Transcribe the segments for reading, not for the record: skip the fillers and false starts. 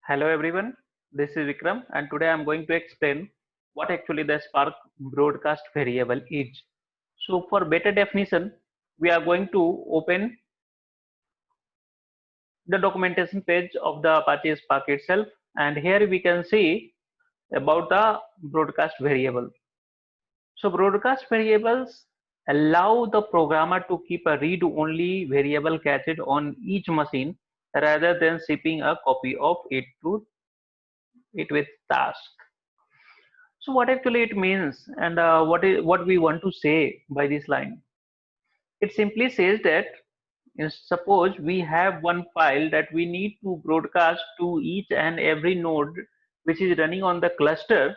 Hello everyone, this is Vikram and today I'm going to explain what actually the Spark broadcast variable is. So for better definition, we are going to open the documentation page of the Apache Spark itself, and here we can see about the broadcast variable. So broadcast variables allow the programmer to keep a read-only variable cached on each machine rather than shipping a copy of it to it with task. So what actually it means and what we want to say by this line? It simply says that suppose we have one file that we need to broadcast to each and every node which is running on the cluster.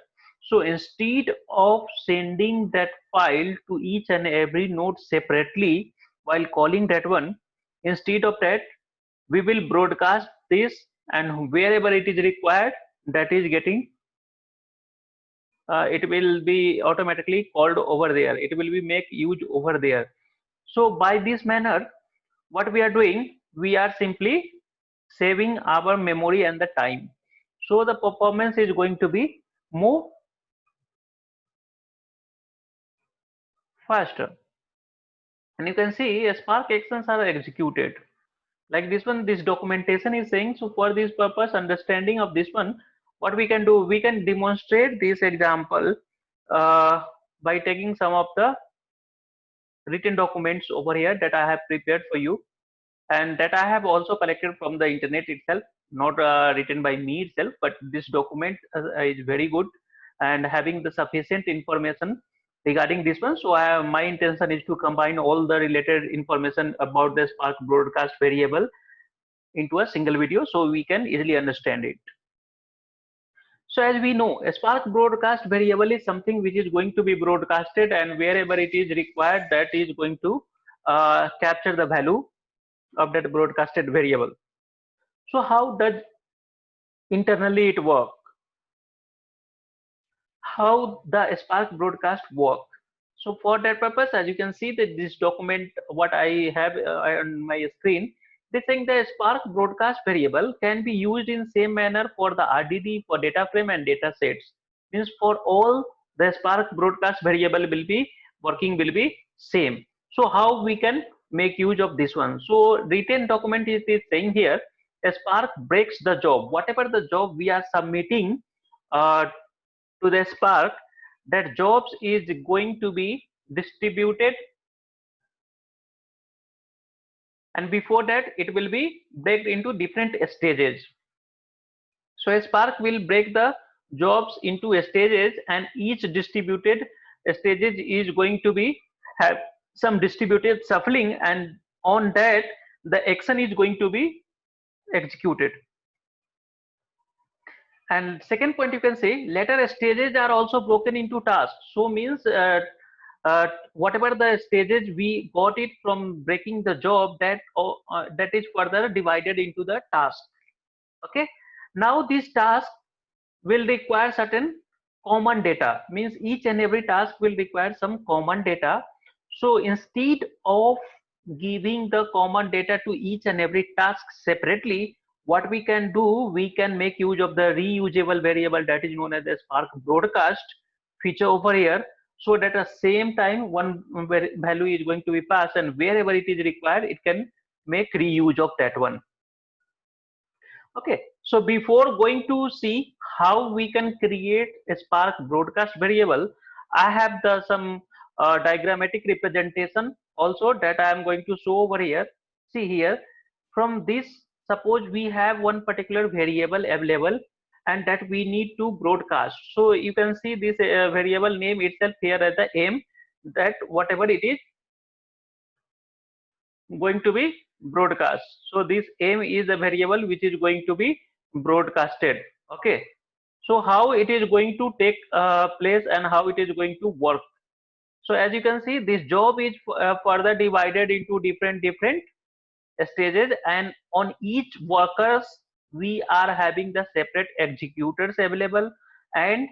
So instead of sending that file to each and every node separately while calling that one, instead of that we will broadcast this, and wherever it is required, that is getting it will be automatically called over there. It will be make use over there. So by this manner, what we are doing, we are simply saving our memory and the time. So the performance is going to be more faster. And you can see Spark actions are executed. Like this one, this documentation is saying, so for this purpose, understanding of this one, what we can do, we can demonstrate this example uh, by taking some of the written documents over here that I have prepared for you, and that I have also collected from the internet itself, not written by me itself, but this document is very good and having the sufficient information regarding this one. So my intention is to combine all the related information about the Spark broadcast variable into a single video so we can easily understand it. So as we know, a Spark broadcast variable is something which is going to be broadcasted, and wherever it is required, that is going to capture the value of that broadcasted variable. So how does internally it work? How the Spark broadcast work? So for that purpose, as you can see that this document, what I have on my screen, they think the Spark broadcast variable can be used in same manner for the RDD, for data frame and data sets. Means for all the Spark broadcast variable will be working will be same. So how we can make use of this one? So written document is saying here, a Spark breaks the job. Whatever the job we are submitting uh, to the Spark, that jobs is going to be distributed, and before that it will be break into different stages. So a Spark will break the jobs into stages, and each distributed stages is going to be have some distributed shuffling, and on that the action is going to be executed. And second point, you can say later stages are also broken into tasks. So means whatever the stages we got it from breaking the job, that is further divided into the task. Okay. Now this task will require certain common data. Means each and every task will require some common data. So instead of giving the common data to each and every task separately, what we can do, we can make use of the reusable variable that is known as the Spark broadcast feature over here. So that at the same time one value is going to be passed, and wherever it is required, it can make reuse of that one. Okay, so before going to see how we can create a Spark broadcast variable, I have the some diagrammatic representation also that I am going to show over here. See here, from this, suppose we have one particular variable available and that we need to broadcast. So you can see this variable name itself here as the m, that whatever it is going to be broadcast. So this m is a variable which is going to be broadcasted. Okay, so how it is going to take place and how it is going to work? So as you can see, this job is further divided into different stages, and on each workers we are having the separate executors available, and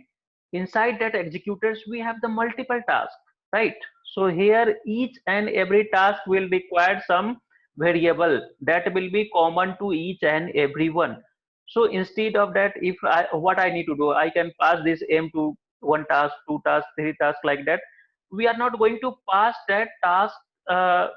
inside that executors we have the multiple tasks, right? So here each and every task will require some variable that will be common to each and every one. So instead of that, if what I need to do, I can pass this m to one task, two tasks, three tasks, like that. We are not going to pass that task,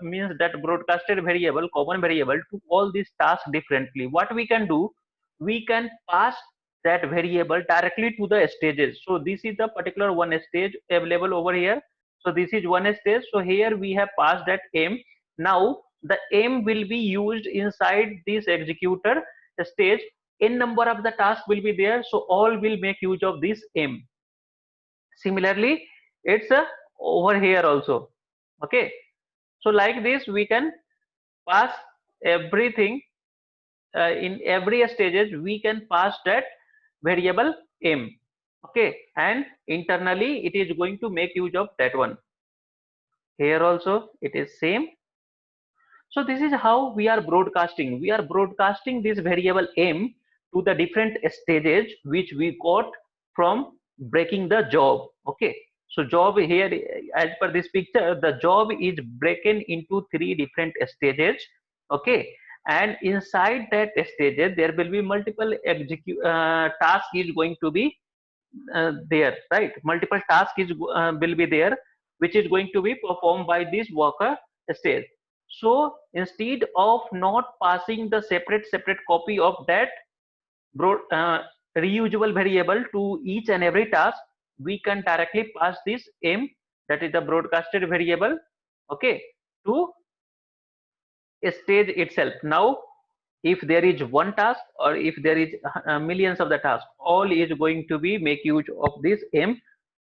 means that broadcasted variable, common variable, to all these tasks differently. What we can do, we can pass that variable directly to the stages. So this is the particular one stage available over here. So this is one stage. So here we have passed that m. Now the m will be used inside this executor stage. N number of the tasks will be there, so all will make use of this m. Similarly, it's over here also. Okay, so like this we can pass everything, in every stages we can pass that variable m. Okay, and internally it is going to make use of that one. Here also it is same. So this is how we are broadcasting. We are broadcasting this variable m to the different stages which we got from breaking the job. Okay, so job here, as per this picture, the job is broken into three different stages. Okay, and inside that stages there will be multiple task is going to be there, right? Multiple task is will be there, which is going to be performed by this worker stage. So instead of not passing the separate copy of that reusable variable to each and every task, we can directly pass this m, that is the broadcasted variable, okay, to a stage itself. Now if there is one task or if there is millions of the tasks, all is going to be make use of this m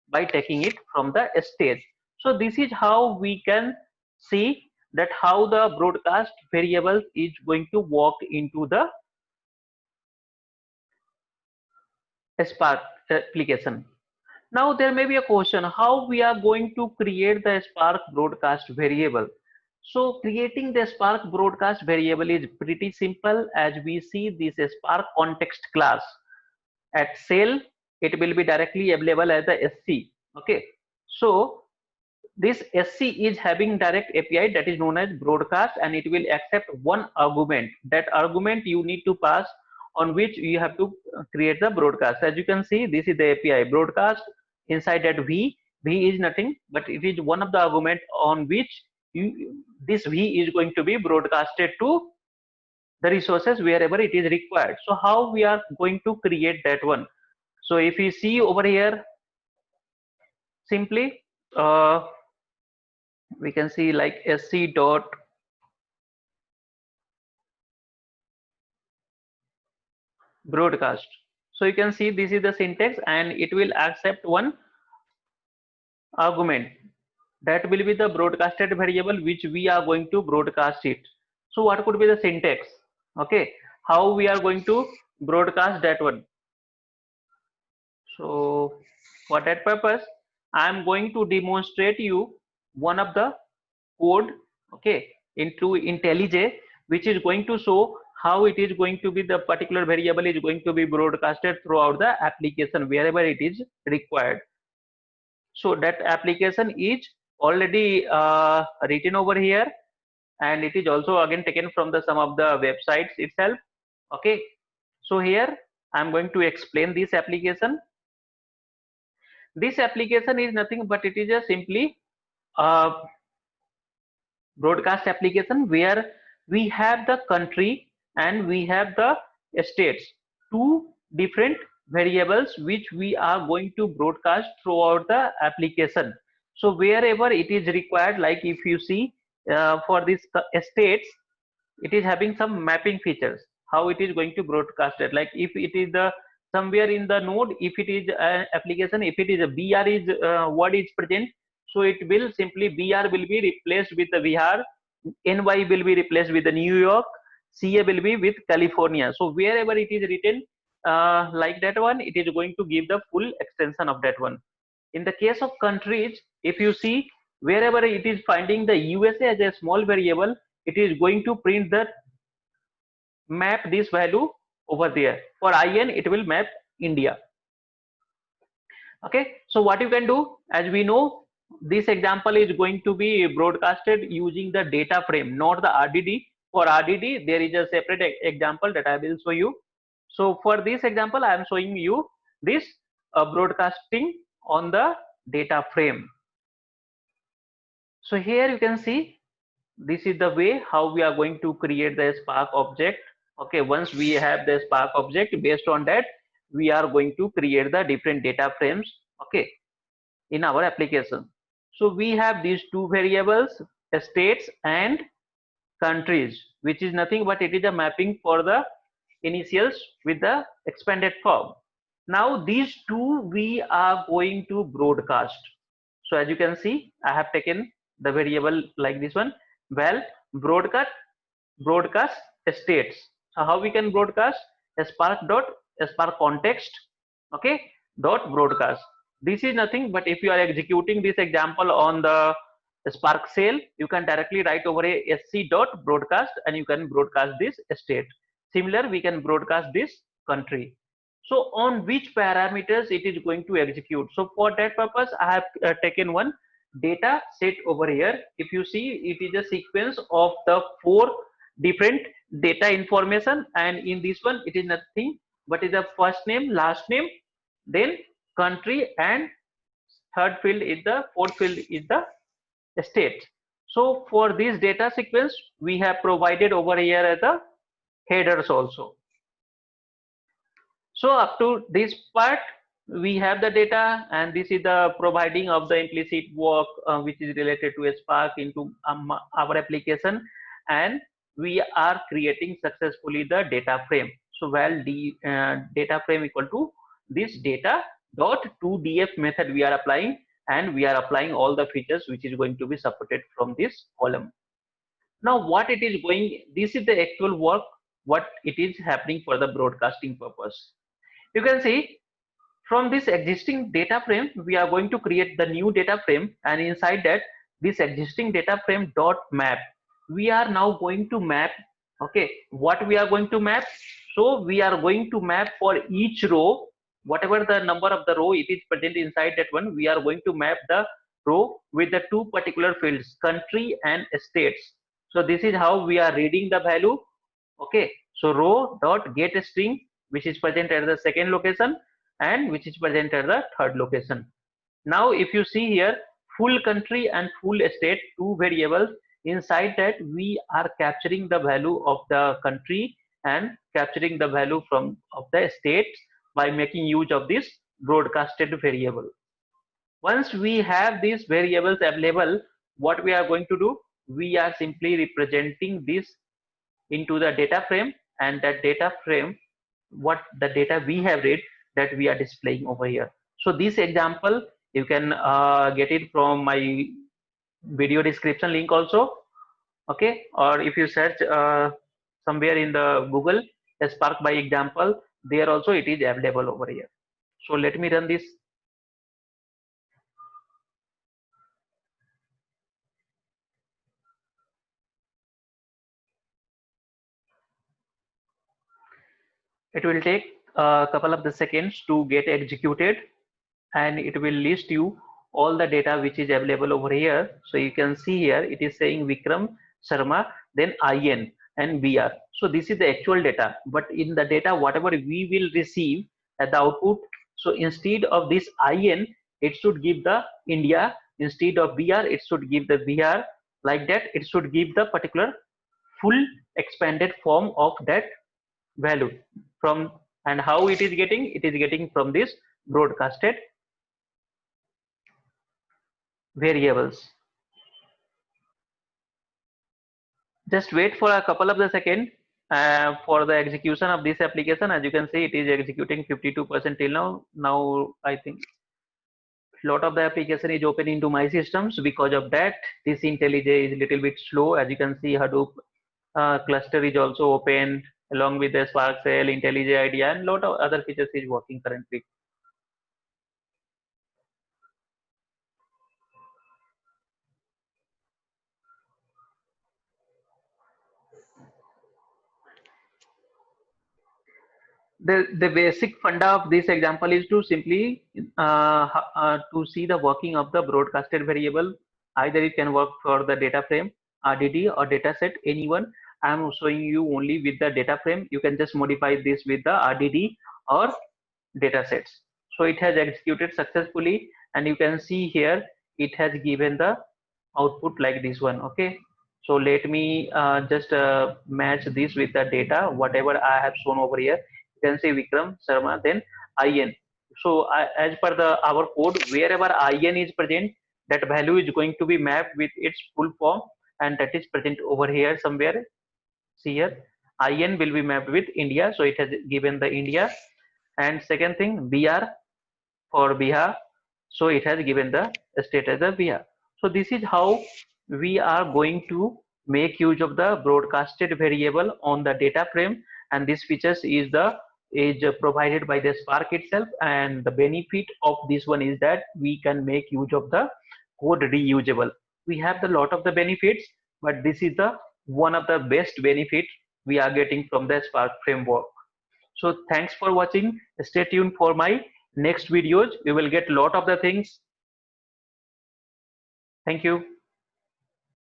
by taking it from the stage. So this is how we can see that how the broadcast variable is going to work into the Spark application. Now there may be a question how we are going to create the Spark broadcast variable. So creating the Spark broadcast variable is pretty simple, as we see this Spark context class. At Shell, it will be directly available as a SC. Okay, so this SC is having direct API that is known as broadcast, and it will accept one argument. That argument you need to pass, on which you have to create the broadcast. As you can see, this is the API broadcast. Inside that V is nothing but it is one of the argument on which this V is going to be broadcasted to the resources wherever it is required. So how we are going to create that one? So if you see over here, simply we can see like sc dot broadcast. So you can see this is the syntax, and it will accept one argument that will be the broadcasted variable which we are going to broadcast it. So what could be the syntax? Okay, how we are going to broadcast that one? So for that purpose, I am going to demonstrate you one of the code, okay, into IntelliJ, which is going to show how it is going to be the particular variable is going to be broadcasted throughout the application wherever it is required. So that application is already written over here, and it is also again taken from the some of the websites itself. Okay, so here I'm going to explain this application. This application is nothing but it is a simply broadcast application where we have the country and we have the states, two different variables which we are going to broadcast throughout the application. So wherever it is required, like if you see for this states, it is having some mapping features, how it is going to broadcast it. Like if it is the somewhere in the node, if it is an application, if it is a BR is word is present, so it will simply BR will be replaced with the Bihar, NY will be replaced with the New York, CA will be with California. So wherever it is written like that one, it is going to give the full extension of that one. In the case of countries, if you see wherever it is finding the USA as a small variable, it is going to print the map this value over there. For IN, it will map India. Okay, so what you can do, as we know, this example is going to be broadcasted using the data frame, not the RDD. For RDD, there is a separate example that I will show you. So for this example, I am showing you this broadcasting on the data frame. So here you can see this is the way how we are going to create the Spark object. Okay, once we have the Spark object, based on that we are going to create the different data frames, okay, in our application. So we have these two variables, states and countries, which is nothing but it is a mapping for the initials with the expanded form. Now these two we are going to broadcast. So as you can see, I have taken the variable like this one. Well, broadcast states. So how we can broadcast? Spark context, okay, dot broadcast. This is nothing but if you are executing this example on the Spark shell, you can directly write over a sc dot broadcast and you can broadcast this state. Similar, we can broadcast this country. So on which parameters it is going to execute? So for that purpose, I have taken one data set over here. If you see, it is a sequence of the 4 different data information, and in this one it is nothing but is the first name, last name, then country, and third field is the fourth field is the state. So for this data sequence we have provided over here as the headers also. So up to this part we have the data, and this is the providing of the implicit work which is related to a Spark into our application, and we are creating successfully the data frame. So while the data frame equal to this data dot to df method we are applying, and we are applying all the features which is going to be supported from this column. Now what it is going, this is the actual work what it is happening for the broadcasting purpose. You can see from this existing data frame we are going to create the new data frame, and inside that this existing data frame dot map we are now going to map. Okay, what we are going to map? So we are going to map for each row, whatever the number of the row it is present inside that one, we are going to map the row with the two particular fields, country and states. So this is how we are reading the value. Okay, so row dot get string which is present at the second location and which is present at the third location. Now if you see here, full country and full state, two variables, inside that we are capturing the value of the country and capturing the value from of the state by making use of this broadcasted variable. Once we have these variables available, what we are going to do, we are simply representing this into the data frame, and that data frame, what the data we have read, that we are displaying over here. So this example you can get it from my video description link also, okay, or if you search somewhere in the Google Spark by example, there also it is available over here. So let me run this. It will take a couple of the seconds to get executed, and it will list you all the data which is available over here. So you can see here it is saying Vikram Sharma, then IN and BR. So this is the actual data, but in the data whatever we will receive at the output, so instead of this IN it should give the India, instead of BR it should give the BR, like that it should give the particular full expanded form of that value from. And how it is getting, it is getting from this broadcasted variables. Just wait for a couple of the second for the execution of this application. As you can see, it is executing 52% till now. Now I think a lot of the application is open into my systems. Because of that, this IntelliJ is a little bit slow. As you can see, Hadoop cluster is also open along with the Spark Shell, IntelliJ IDEA, and a lot of other features is working currently. The basic funda of this example is to simply to see the working of the broadcasted variable. Either it can work for the data frame, RDD, or data set, anyone, I am showing you only with the data frame. You can just modify this with the RDD or data sets. So it has executed successfully, and you can see here it has given the output like this one. Okay, so let me just match this with the data whatever I have shown over here. You can see Vikram Sharma, then IN. So as per the our code, wherever IN is present, that value is going to be mapped with its full form, and that is present over here somewhere. See here, IN will be mapped with India, so it has given the India. And second thing, BR for Bihar, so it has given the state as a Bihar. So this is how we are going to make use of the broadcasted variable on the data frame, and this features is provided by the Spark itself. And the benefit of this one is that we can make use of the code reusable. We have the lot of the benefits, but this is the one of the best benefits we are getting from the Spark framework. So thanks for watching. Stay tuned for my next videos. We will get a lot of the things. Thank you.